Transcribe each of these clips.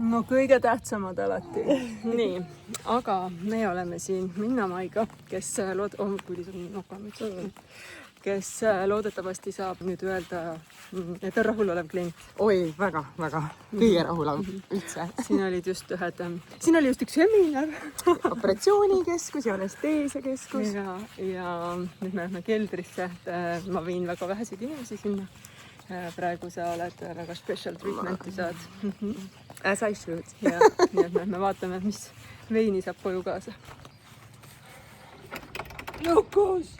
No kõige tähtsamad alati. Nii, aga me oleme siin Minnamaiga, kes loodetavasti saab nüüd öelda, et on rahulolev klient. Oi, väga, väga. Kõige rahulav üldse. Siin oli just üks seminar. Operatsioonikeskus ja anesteesiakeskus. Ja nüüd me lähme keldrisse. Ma viin väga väheseid inimesi sinna. Praegu sa oled väga special treatmenti saad. As I should. Ja, nii et me vaatame, mis veini saab koju kaasa. Lukus!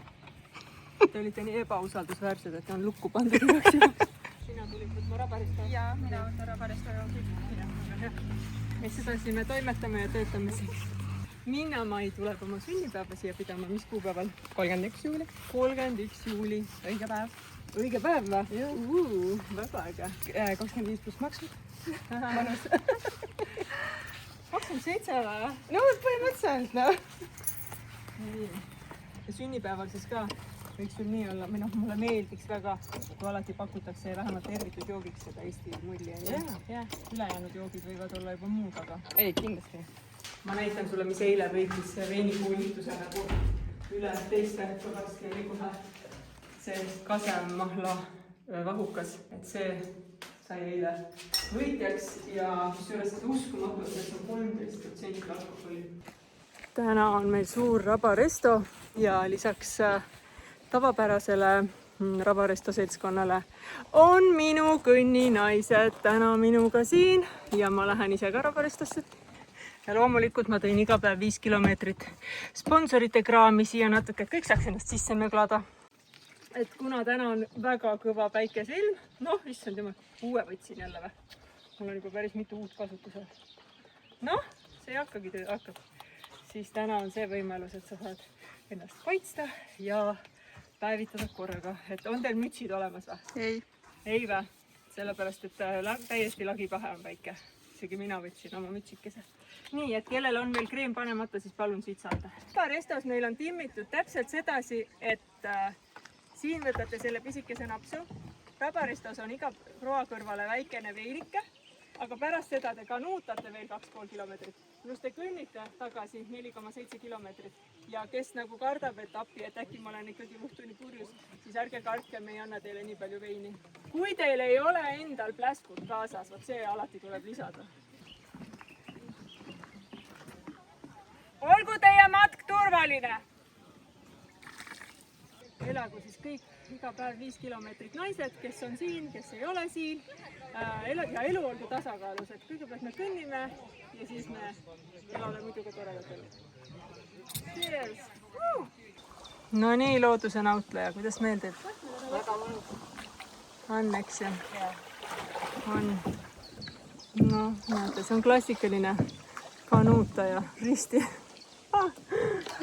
Te olite nii ebausaldusväärsed, et on lukku pandud üheks juhuks. Sina tulid võtma rabarista? Jaa, mina võtan rabarista joogi. Ja sedasi me toimetame ja töötame siin. Minnamai tuleb oma sünnipäeva siia pidama. Mis kuupäeval? 31 juuli. 31 juuli. Õige päev. Õige päev või? Väga äge. 25 pluss maksud. Mõnus. 27 või? No põhimõtteliselt, no. Nii. Ja sünnipäeval siis ka võiks sul nii olla, mulle meeldiks väga, kui alati pakutakse vähemalt tervitud joogiks seda Eesti mulli. Ülejäänud joogid võivad olla juba muud, aga... Ei, kindlasti. Ma näitan sulle, mis eile võitis veinikuulituse nagu üle teiste varsti oli kohe see kasemahla vahukas, et see sai eile võitjaks ja kusjuures uskumatu, et see on 13% alkoholi. Täna on meil suur rabaresto ja lisaks tavapärasele rabaresto seltskonnale on minu kõnninaised täna minuga siin ja ma lähen ise ka rabarestosse. Ja loomulikult ma tõin iga päev 5 kilomeetrit sponsorite kraami siia natuke, kõik saaks ennast sisse möglada. Et kuna täna on väga kõva päikeseilm, issand jumal, uue võtsin jälle või? Mul on juba päris mitu uut kasutusel. See hakkagi töö hakkab. Siis täna on see võimalus, et sa saad ennast kaitsta ja päevitada korraga. Et on teil mütsid olemas või? Ei. Ei või? Sellepärast, et täiesti lagipahe on väike. Isegi mina võtsin oma mütsikese. Nii, et kellel on veel kreem panemata, siis palun siit saada. Restos meil on timmitud täpselt sedasi, et siin võtate selle pisikese napsu. Rabarestos on iga proa kõrvale väikene veinike, aga pärast seda te kanuutate veel 2,5 kilomeetrit. Plus te kõnnite tagasi 4,7 kilomeetrit ja kes nagu kardab, et appi, et äkki ma olen ikkagi muhtuni purjus, siis ärge kartke, me ei anna teile nii palju veini. Kui teil ei ole endal pläskut kaasas, see alati tuleb lisada. Olgu teie matk turvaline! Elagu siis kõik iga päev 5 kilomeetrit naised, kes on siin, kes ei ole siin. Ja elu olgu tasakaalus, et kõigepealt me kõnnime ja siis me elame muidugi toredat elu. Cheers! No nii, looduse nautleja, kuidas meeldib? Väga mõnus. On, eks ju? On. Näete, see on klassikaline kanuutaja. Risti.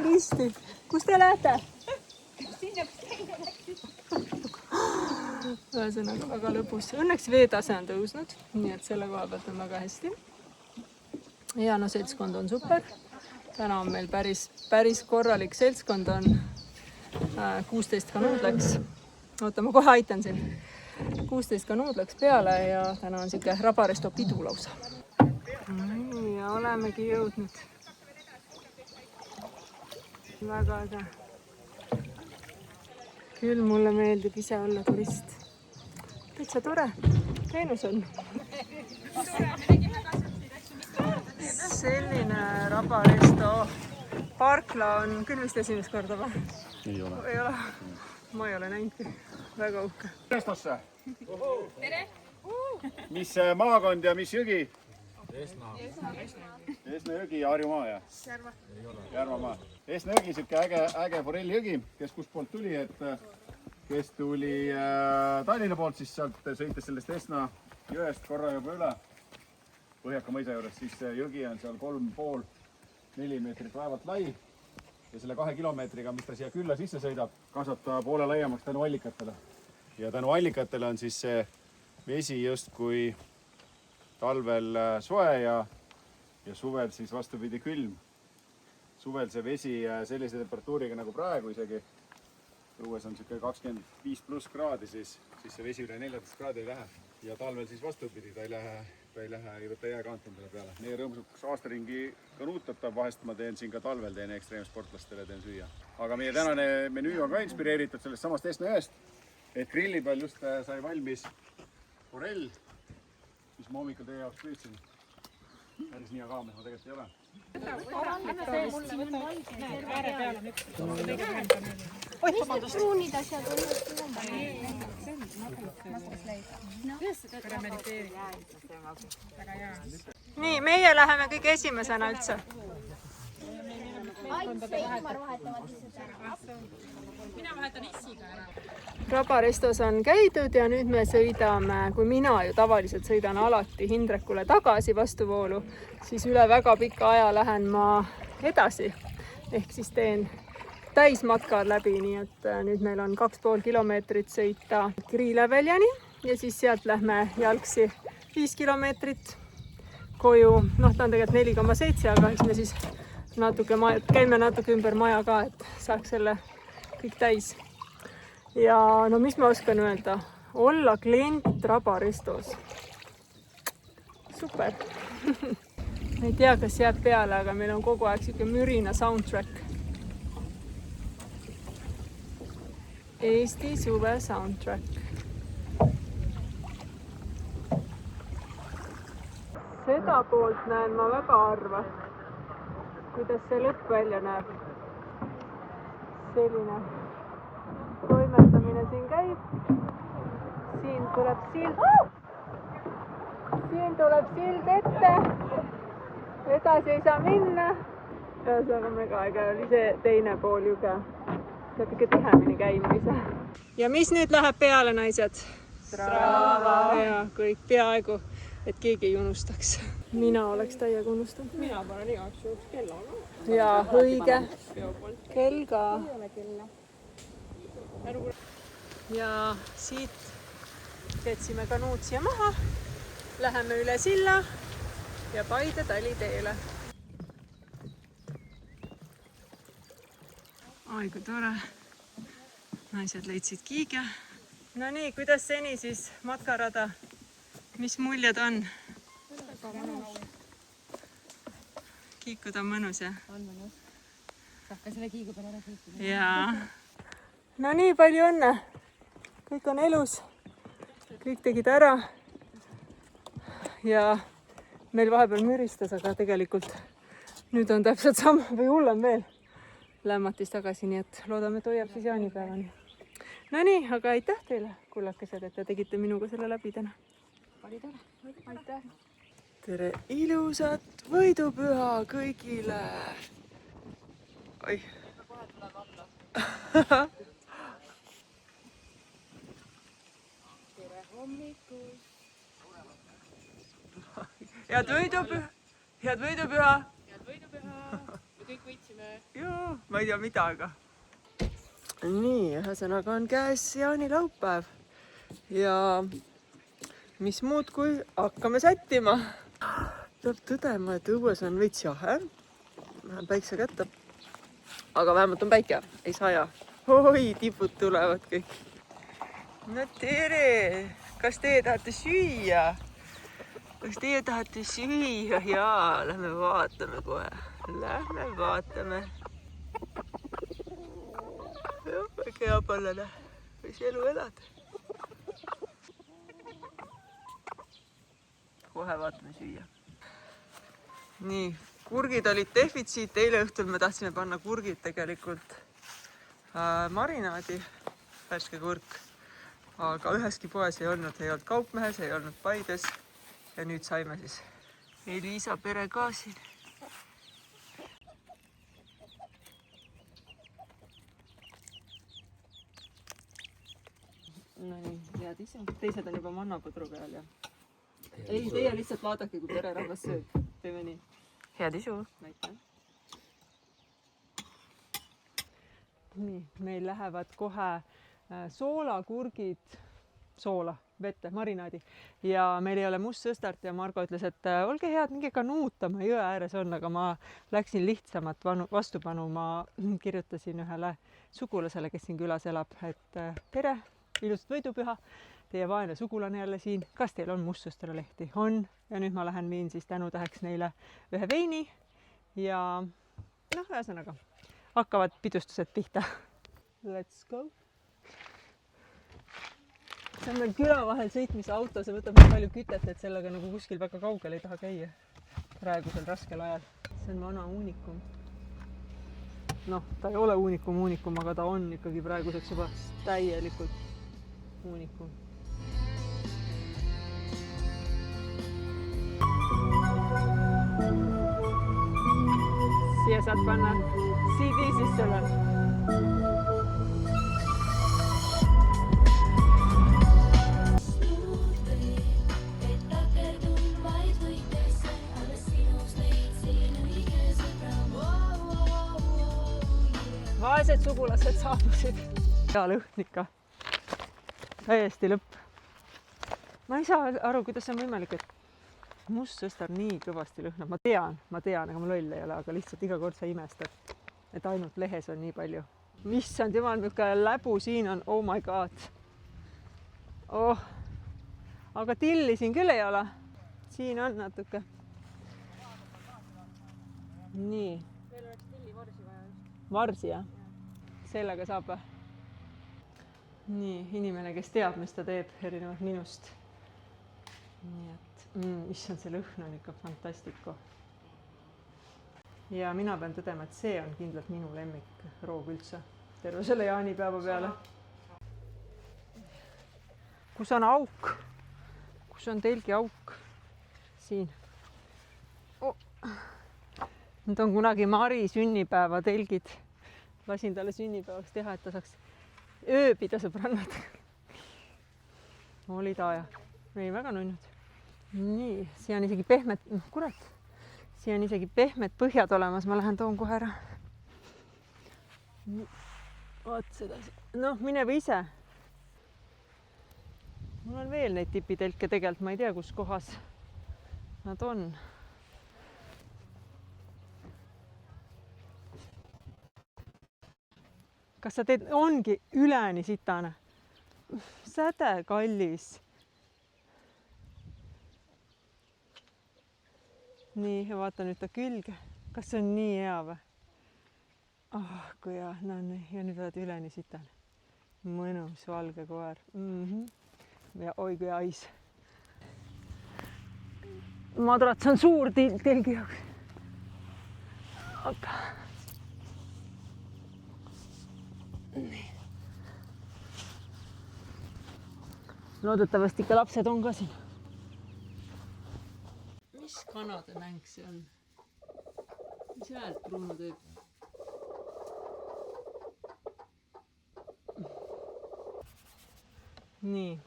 Risti. Kus te lähete? Ühesõnaga väga lõbus. Õnneks veetase on tõusnud, nii et selle koha pealt on väga hästi. Ja seltskond on super. Täna on meil päris korralik seltskond on 16 kanuud läks. Oota, ma kohe aitan siin. 16 kanuud läks peale ja täna on siuke rabaresto pidu lausa. Nii, ja olemegi jõudnud. Väga äge. Küll mulle meeldib ise olla turist. Täitsa tore. Teenus on. Selline rabaresto parkla on küll vist esimest korda või? Ei ole. Ei ole. Ma ei ole näinudki. Väga uhke. Restosse. Tere! Mis maakond ja mis jõgi? Esna jõgi ja Harjumaa ja? Järvamaa. Esna jõgi, siuke äge forelljõgi, kes kust poolt tuli, kes tuli Tallinna poolt, siis sealt sõites sellest Esna jõest korra juba üle Põhjaka mõisa juures, siis jõgi on seal 3,5–4 meetrit vaevalt lai ja selle 2 kilomeetriga, mis ta siia külla sisse sõidab, kasvab ta poole laiemaks tänu allikatele. Ja tänu allikatele on siis see vesi justkui talvel soe ja suvel siis vastupidi külm. Suvel see vesi sellise temperatuuriga nagu praegu isegi õues on niisugune 25+ kraadi, siis see vesi üle 14 kraadi ei lähe. Ja talvel siis vastupidi, ta ei võta jääkaant endale peale. Meie rõõmsaks aastaringi kanuutatav, vahest ma teen siin ka talvel, teen ekstreemsportlastele, teen süüa. Aga meie tänane menüü on ka inspireeritud sellest samast Esna jõest, et grilli peal just sai valmis forell, mis ma hommikul teie jaoks püüdsin. Päris nii kaames ma tegelikult ei ole. pruunid asjad nii, meie läheme kõige esimesena üldse. Rabarestos on käidud ja nüüd me sõidame, kui mina ju tavaliselt sõidan alati Hindrekule tagasi vastuvoolu, siis üle väga pika aja lähen ma edasi. Ehk siis teen täismatkad läbi, nii et nüüd meil on 2,5 kilomeetrit sõita Kriileväljani ja siis sealt lähme jalgsi 5 kilomeetrit koju. Noh, ta on tegelikult 4,7, aga eks me siis käime natuke ümber maja ka, et saaks selle kõik täis. Ja no mis ma oskan öelda? Olla klient Rabarestos. Super. Ei tea, kas jääb peale, aga meil on kogu aeg siuke mürina soundtrack. Eesti suve soundtrack. Seda poolt näen ma väga harva, kuidas see lõpp välja näeb. Selline toimetamine siin käib. Siin tuleb sild ette. Edasi ei saa minna. Ühesõnaga mega äge oli see teine pool juga. Natuke tihemini käima ei saa. Ja mis nüüd läheb peale, naised? Strava! Ja kõik peaaegu, et keegi ei unustaks. Mina oleks täiega unustanud. Mina panen igaks juhuks kella. Ja õige. Kell ka. Ja siit jätsime kanuud siia maha. Läheme üle silla ja Paide taliteele. Oi, kui tore. Naised leidsid kiige. No nii, kuidas seni siis matkarada? Mis muljed on? Kiikuda on mõnus, jah? On mõnus. Saab ka selle kiigu peale ära kiikuda. Jaa. No nii, palju õnne. Kõik on elus. Kõik tegid ära. Ja meil vahepeal müristas, aga tegelikult nüüd on täpselt sama või hullem veel. Lämmatis tagasi, nii et loodame, et hoiab siis jaanipäevani. No nii, aga aitäh teile, kullakesed, et te tegite minuga selle läbi täna. Oli tore. Aitäh. Tere ilusat võidupüha kõigile. Oi. Kohe tuleb alla. Tere hommikul. Head võidupüha. Head võidupüha. Head võidupüha. Me kõik võitsime. Joo, ma ei tea mida, aga. Nii, ühesõnaga on käes jaanilaupäev. Ja mis muud kui hakkame sättima. Peab tõdema, et õues on veits jahe. Lähen päikse kätte. Aga vähemalt on päike, ei saja. Oi, tipud tulevad kõik. No tere! Kas teie tahate süüa? Kas teie tahate süüa? Jaa, lähme vaatame kohe. Lähme vaatame. Väga hea pallane. Võis elu elada. Kohe vaatame süüa. Nii, kurgid olid defitsiit. Eile õhtul me tahtsime panna kurgid tegelikult marinaadi, värske kurk. Aga üheski poes ei olnud Kaupmehes, ei olnud Paides. Ja nüüd saime siis Elisa pere ka siin. No nii, head ise. Teised on juba mannapudru peal ja... Ei, teie lihtsalt vaadake, kui pererahvas sööb. Teeme nii. Head isu. Aitäh. Nii, meil lähevad kohe soolakurgid soola, vette, marinaadi ja meil ei ole mustsõstart ja Margo ütles, et olge head, minge kanuutama, jõe ääres on, aga ma läksin lihtsamat vastupanu, ma kirjutasin ühele sugulasele, kes siin külas elab, et tere, ilusat võidupüha, teie vaene sugulane jälle siin, kas teil on mustsõstralehti? On ja nüüd ma lähen viin siis tänutäheks neile ühe veini ja noh, ühesõnaga hakkavad pidustused pihta. Let's go! See on meil küla vahel sõitmise auto, see võtab nii palju kütet, et sellega nagu kuskil väga kaugel ei taha käia praegusel raskel ajal. See on vana uunikum. Noh, ta ei ole uunikum, aga ta on ikkagi praeguseks juba täielikult uunikum. Siia saad panna CD sisse veel. Vaesed sugulased saabusid. Hea lõhn ikka. Täiesti lõpp. Ma ei saa aru, kuidas see on võimalik, et mustsõstar nii kõvasti lõhnab. Ma tean, aga ma loll ei ole, aga lihtsalt iga kord sa imestad, et ainult lehes on nii palju. Missand jumal, milline läbu siin on. Oh my god. Oh. Aga tilli siin küll ei ole. Siin on natuke. Nii. Meil oleks tilli varsi vaja just. Varsi, jah? Sellega saab või? Nii, inimene, kes teab, mis ta teeb, erinevalt minust. Nii et, issand, see lõhn on ikka fantastiko. Ja mina pean tõdema, et see on kindlalt minu lemmik roog üldse. Terve selle jaanipäeva peale. Kus on auk? Kus on telgi auk? Siin. Oh. Nüüd on kunagi Mari sünnipäeva telgid. Lasin talle sünnipäevaks teha, et ta saaks ööbida sõbrannad. Oli taja. Ei, väga nunnud. Nii, siia on isegi pehmed, kurat. Siia on isegi pehmed põhjad olemas. Ma lähen toon kohe ära. Oot seda. Noh, mine või ise. Mul on veel neid tipitelke tegelikult. Ma ei tea, kus kohas nad on. Kas sa teed, ongi üleni sitane? Säde, kallis. Nii, ja vaata nüüd ta külge. Kas see on nii hea või? Kui hea, no nii, ja nüüd oled üleni sitane. Mõnus valge koer. Ja oi kui ais. Madrats on suur telgi jaoks. Opa. Loodetavasti ikka lapsed on ka siin. Mis kanade mäng see on? Mis häält Bruno teeb? Nii.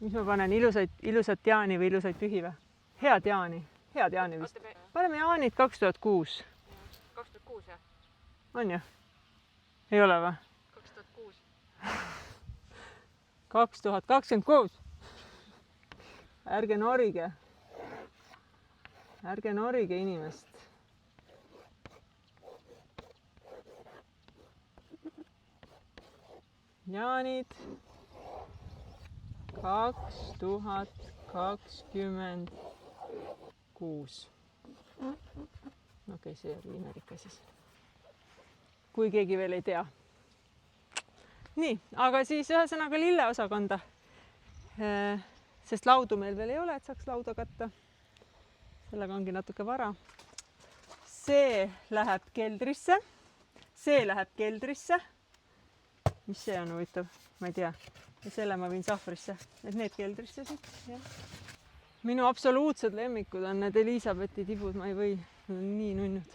Mis ma panen? Ilusat jaani või ilusaid pühi või? Head jaani vist. Paneme jaanid 2006. 2006, jah? On ju? Ei ole või? 2026. Ärge norige. Ärge norige inimest. Jaanid 2026. Okei, see oli imelik siis. Kui keegi veel ei tea. Nii, aga siis ühesõnaga lilleosakonda, sest laudu meil veel ei ole, et saaks lauda katta. Sellega ongi natuke vara. See läheb keldrisse. See läheb keldrisse. Mis see on huvitav? Ma ei tea. Ja selle ma viin sahvrisse. Et need keldrisse siit. Ja. Minu absoluutsed lemmikud on need Elisabethi tibud. Ma ei või. Need on nii nunnud.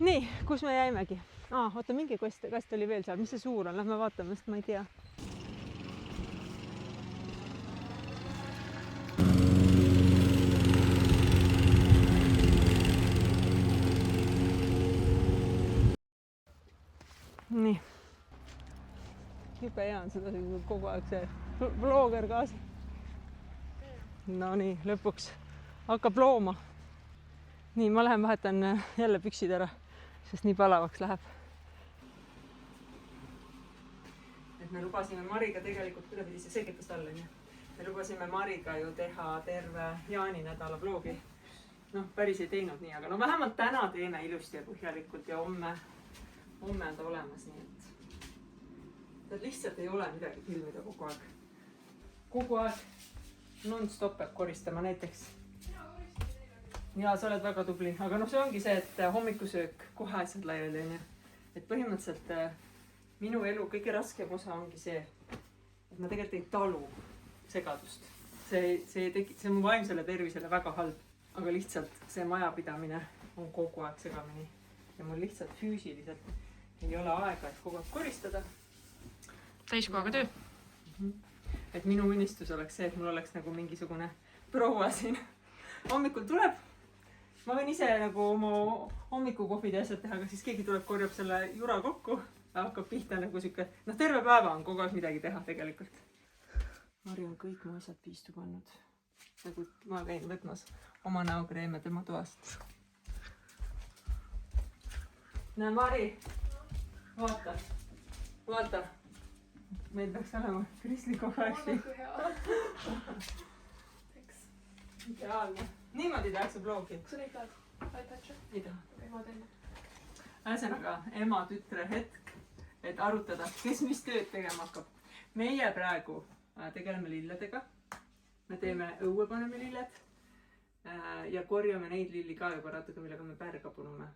Nii, kus me jäimegi? Oota, mingi kast oli veel seal. Mis see suur on? Lähme vaatame, sest ma ei tea. Nii. jube hea on seda kogu aeg see blooger kaasa. No nii, lõpuks hakkab looma. Nii, ma lähen vahetan jälle püksid ära, sest nii palavaks läheb. Et me lubasime Mariga tegelikult, kuidas pidi see selgitust alla, nii? Me lubasime Mariga ju teha terve jaaninädala vlogi. Noh, päris ei teinud nii, aga no vähemalt täna teeme ilusti ja põhjalikult ja homme on ta olemas, nii et lihtsalt ei ole midagi filmida kogu aeg. Kogu aeg non-stop peab koristama näiteks. Ja sa oled väga tubli, aga noh, see ongi see, et hommikusöök kohe asjad laiali on. Et põhimõtteliselt minu elu kõige raskem osa ongi see, et ma tegelikult ei talu segadust. See on mu vaimsele tervisele väga halb, aga lihtsalt see majapidamine on kogu aeg segamini. Ja mul lihtsalt füüsiliselt ei ole aega, et kogu aeg koristada. Täiskohaga töö. Et minu unistus oleks see, et mul oleks nagu mingisugune proua siin. Hommikul tuleb, ma võin ise nagu oma hommikukohvid ja asjad teha, aga siis keegi tuleb, korjab selle jura kokku ja hakkab pihta nagu siuke, noh, terve päeva on kogu aeg midagi teha tegelikult. Mari on kõik mu asjad piistu pannud. Nagu ma käin võtmas oma näokreeme tema toast. Näe, Mari, vaata. Meil peaks olema kristliku flaši. Ideaalne. Niimoodi tehakse vlogi. Kas sa neid tahad? Ei taha. Okei, ma teen. Ühesõnaga, ema-tütre hetk, et arutada, kes mis tööd tegema hakkab. Meie praegu tegeleme lilledega. Me teeme õue paneme lilled ja korjame neid lilli ka juba natuke, millega me pärga punume.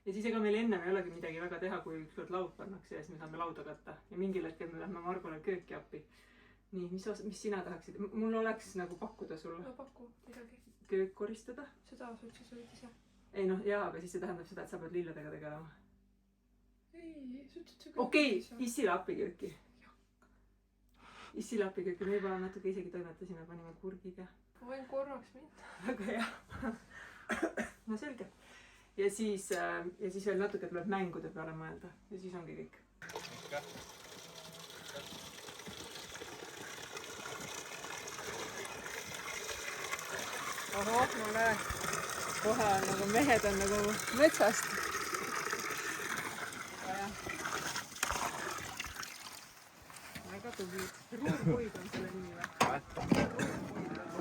Ja siis ega meil ennem ei olegi midagi väga teha, kui ükskord laud pannakse ja siis me saame lauda katta. Ja mingil hetkel me lähme Margole kööki appi. Nii, mis sina tahaksid? Mul oleks nagu pakkuda sulle. No paku midagi. Köök koristada? Seda sa üldse võid ise. Ei noh, jaa, aga siis see tähendab seda, et sa pead lilledega tegelema. Ei, sa ütlesid see Okei, Issile appikööki. Issile appikööki. Me juba natuke isegi toimetasime, panime kurgid ja... Ma võin korraks minna. Väga hea. No selge. Ja siis veel natuke tuleb mängude peale mõelda. Ja siis ongi kõik. Oho, ma näen. Kohe on nagu mehed on nagu metsast. Väga tublid. Ruumpuid on selle nimi või?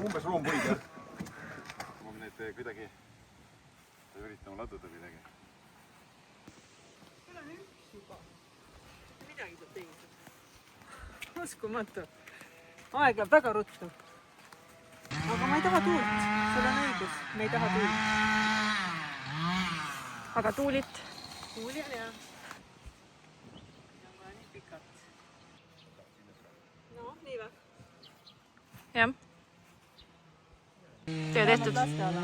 Umbes ruumpuid, jah. Ma need kuidagi üritama laduda midagi. Seal on üks juba. Midagi peab teinud. Uskumatu. Aeg läheb väga ruttu. Aga ma ei taha tuult. Sul on õigus. Me ei taha tuult. Aga tuulit? Tuuli on hea. Ja on vaja nii pikalt. No, nii või? Jah. Töö tehtud. Lasteala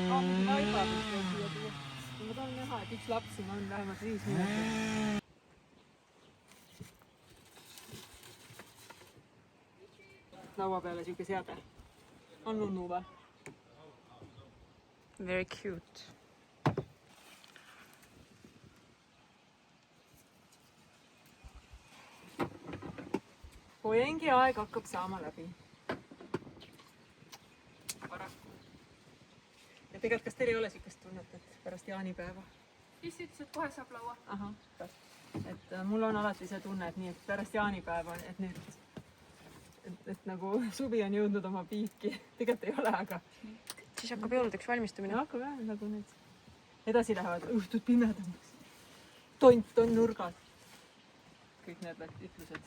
on mingi vaiba, mis võib siia tuua. Ma tahan näha, et üks laps siin on vähemalt 5 minutit. Laua peale siuke seade. On nunnu või? Very cute. Pojengi aeg hakkab saama läbi. Paraku. Ja tegelikult, kas teil ei ole siukest tunnet, et pärast jaanipäeva? Issi ütles, et kohe saab laua. Aha, et mul on alati see tunne, et nii, et pärast jaanipäeva, et nüüd et nagu suvi on jõudnud oma piiki. Tegelikult ei ole, aga Siis hakkab jõuludeks valmistumine. hakkab jah, nagu need edasi lähevad õhtud pimedamaks. Tont on nurgad. Kõik need ütlused.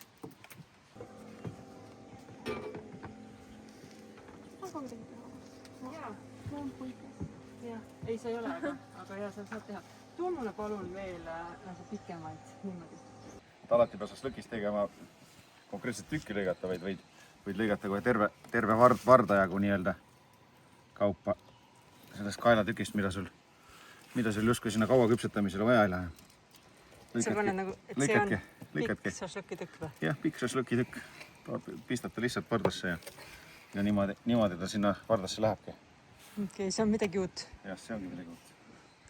Aga midagi teha. Jaa. Loompuides. Jah, ei sa ei ole, aga jaa, sa saad teha. Too mulle palun veel pikemaid niimoodi. Alati peab lõkist tegema konkreetselt tükki lõigata, vaid võid lõigata kohe terve vardajagu nii-öelda kaupa sellest kaelatükist, mida sul justkui sinna kaua küpsetamisele vaja ei lähe. Sa paned nagu, et see on pikk šašlõkitükk või? Jah, pikk šašlõkitükk. Pistab ta lihtsalt vardasse ja niimoodi ta sinna vardasse lähebki. Okei, see on midagi uut. Jah, see ongi midagi uut.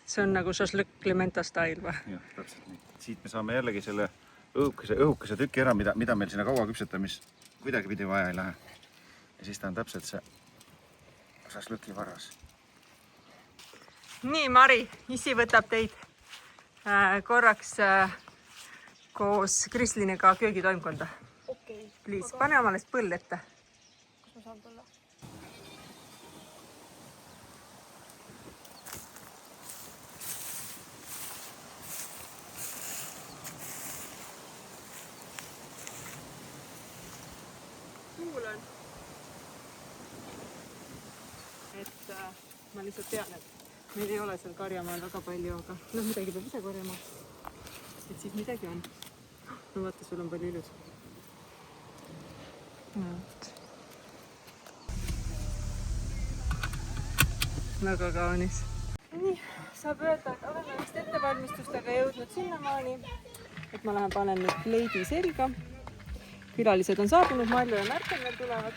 See on nagu šašlõkk Clementa style või? Jah, täpselt nii. Siit me saame jällegi selle õhukese tüki ära, mida meil sinna kaua küpsetamis kuidagipidi vaja ei lähe. Ja siis ta on täpselt see šašlõkivaras. Nii, Mari, issi võtab teid korraks koos Krisliniga köögitoimkonda. Okei. Please, pane omale põll ette. Kas ma saan tulla? Kuulan. Et ma lihtsalt tean, et meil ei ole seal karjamaal väga palju, aga midagi peab ise korjama. Et siis midagi on. No vaata, sul on palju ilus. Väga kaunis. Nii, saab öelda, et oleme vist ettevalmistustega jõudnud sinnamaani, et ma lähen panen nüüd kleidi selga. Külalised on saabunud, Malju ja Märten veel tulevad.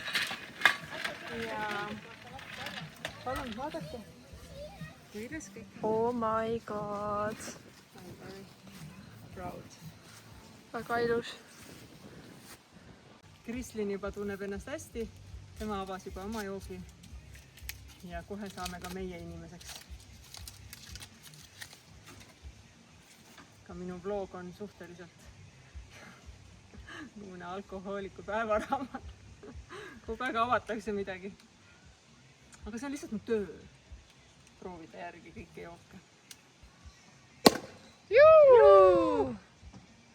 Ja palun vaadake. Võides kõik. Oh my god. I'm very proud. Väga ilus. Krislin juba tunneb ennast hästi. Tema avas juba oma joogi. Ja kohe saame ka meie inimeseks. Ka minu vlog on suhteliselt muune alkohooliku päevaraamat. Kogu aeg avatakse midagi. Aga see on lihtsalt mu töö. Proovida järgi kõiki jooke. Juu!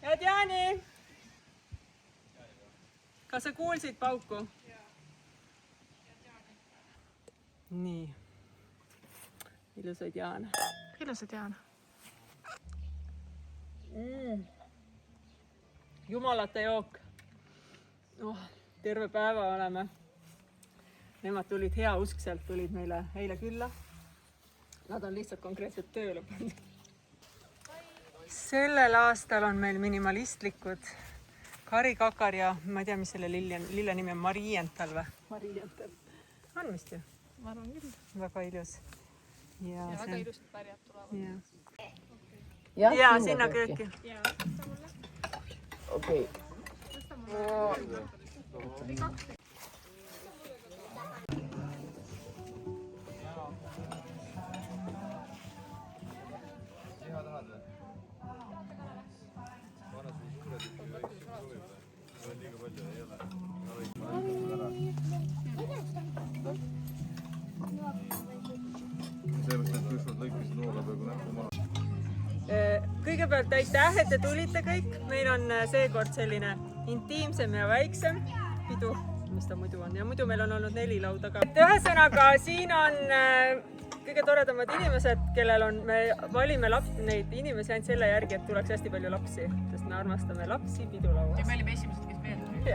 Head Jaani! Kas sa kuulsid pauku? Nii. Ilusaid Jaane. Ilusad Jaan. Jumalate jook. Terve päeva oleme. Nemad tulid heauskselt, tulid meile eile külla. Nad on lihtsalt konkreetselt tööle pandud. Sellel aastal on meil minimalistlikud karikakar ja ma ei tea, mis selle lille nimi on, Mariental või? Mariental. On vist ju? Ma arvan küll. Väga ilus. Ja Väga ilusad pärjad tulevad. Ja sinna kööki. Okei. Kõigepealt aitäh, et te tulite kõik. Meil on seekord selline intiimsem ja väiksem pidu, mis ta muidu on. Ja muidu meil on olnud 4 lauda ka. Ühesõnaga, siin on kõige toredamad inimesed, kellel on, me valime neid inimesi ainult selle järgi, et tuleks hästi palju lapsi, sest me armastame lapsi pidulauas. Ja me olime esimesed, kes meelde.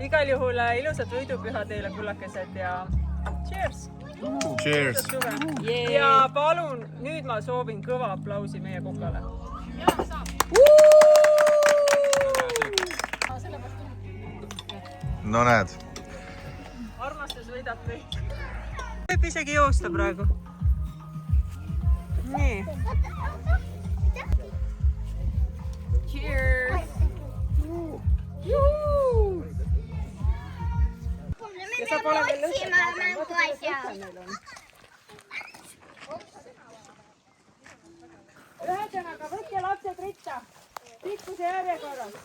Igal juhul ilusat võidupüha teile, kullakesed, ja cheers! Cheers! Ja palun, nüüd ma soovin kõva aplausi meie kukale. No näed. Armastus võidab kõik. Võib isegi joosta praegu. Nii. Cheers! Ja sa pole veel lõpetanud. Ühesõnaga, võtke lapsed ritta. Pikkuse järjekorras.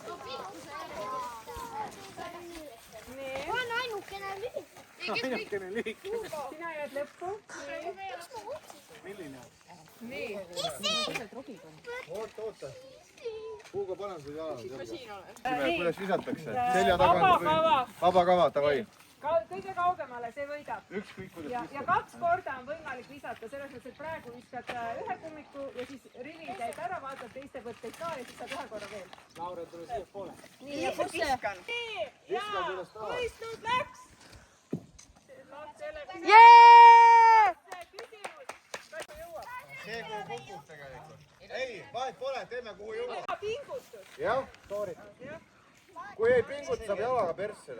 Nii. On ainukene lühik. Sina jääd lõppu. Milline? Oota. Puuga panen su jalad. Nii. Kuidas visatakse? Selja tagant. Vaba kava, davai. Kõige kaugemale, see võidab. Ükskõik kuidas Ja 2 korda on võimalik visata, selles mõttes, et praegu viskad ühe kummiku ja siis rivi käib ära, vaatad teiste võtteid ka ja siis saad 1 korra veel. Laura, tule siia poole. Nii, ja kus see? Nii, ja võistlus läks! Jee! Küsimus, kas ta jõuab? See kuhu kukub tegelikult. Ei, vahet pole, teeme kuhu jõuab. Teha pingutus. Jah, kui ei pinguta, saab jalaga persse.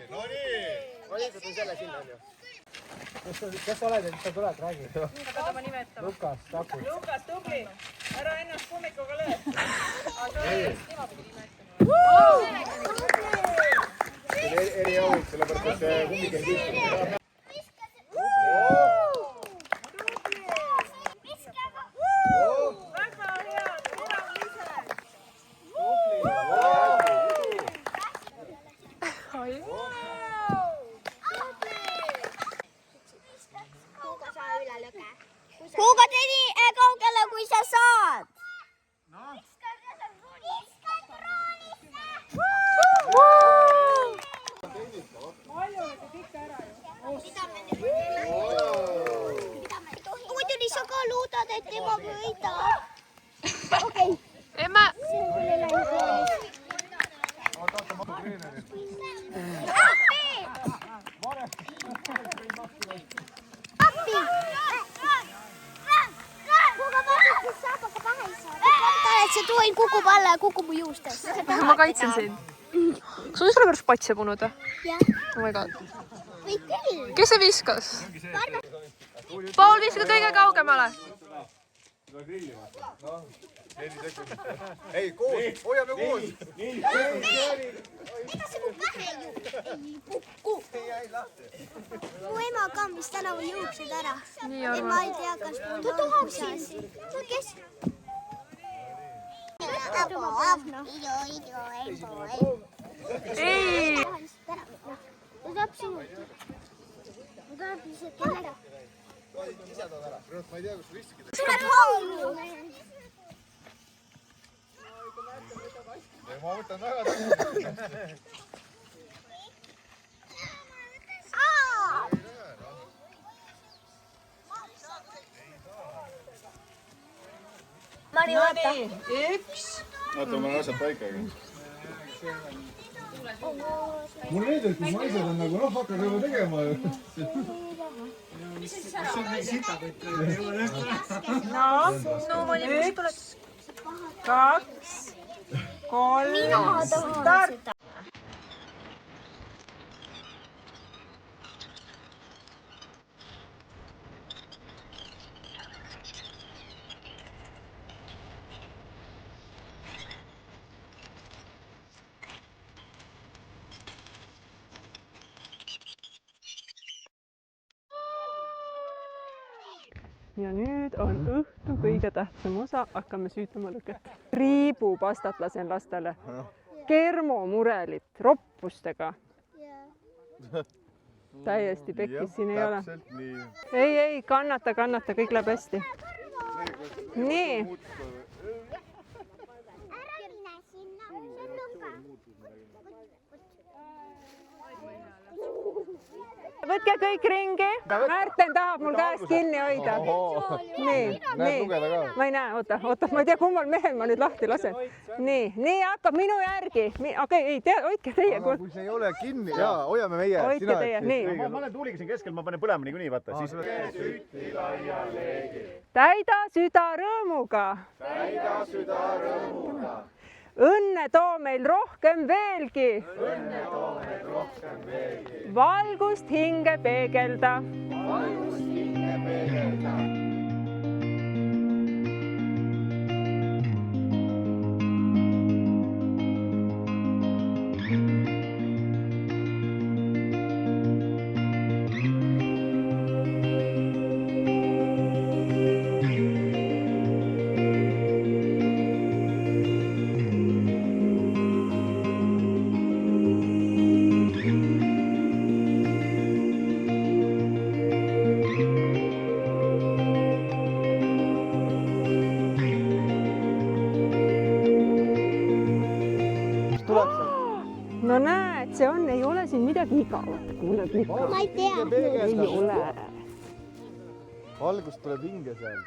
No nii. Ma liigutan selle sinna, on ju. Kes sa oled, et sa tuled, räägi. Pead oma nime ütlema. Lukas, Saku. Lukas, tubli! Ära ennast kummikuga löö! See oli eriaud, sellepärast et see kummik ei püsti. Hugo tee nii kaugele, kui sa saad. Muidu sa ka loodad, et tema võidab. Okei. Emme! Appi! See tuin kukub alla ja kukub mu juustesse. Ma kaitsen sind. Kas on sulle pärast patse punud või? Jah. Oh my god. Või küll. Kes see viskas? Paul, viska kõige kaugemale. Ei, koos, hoiame koos. Ega see mu pähe ju ei kukku. Mu ema kammis tänavu juuksed ära. Nii Ja ma arvan. ei tea, kas ma tahaksin. No kes? Ei! Ta saab suurde. Ma tahan lihtsalt kellega. Ise tood ära. Ma ei tea, kus riskida. Tuleb haulu. Ma võtan väga tõsiselt. Mari, vaata. Üks. Oota, ma asjad paika. Mulle meeldib, kui naised on nagu, noh, hakkad juba tegema ju. No, üks, kaks, kolm, start! Ja nüüd on õhtu kõige tähtsam osa, hakkame süütama lõket. Riibupastat lasen lastele. Kermomurelit roppustega. Täiesti pekkis siin ei ole. Ei, kannata, kõik läheb hästi. Nii. Võtke kõik ringi. Märten tahab mul käest kinni hoida. Nii. Ma ei näe, oota, ma ei tea, kummal mehel ma nüüd lahti lasen. Nii hakkab minu järgi. Okei, hoidke teie. Kui see ei ole kinni, jaa, hoiame meie. Hoidke teie, nii. Ma olen tuuliga siin keskel, ma panen põlema niikuinii, vaata. Täida süda rõõmuga. Õnne too meil rohkem veelgi. Valgust hinge peegelda. No näed, see on, ei ole siin midagi igavat. Kuule, Ma ei tea. ei ole. Valgus tuleb hinge seal.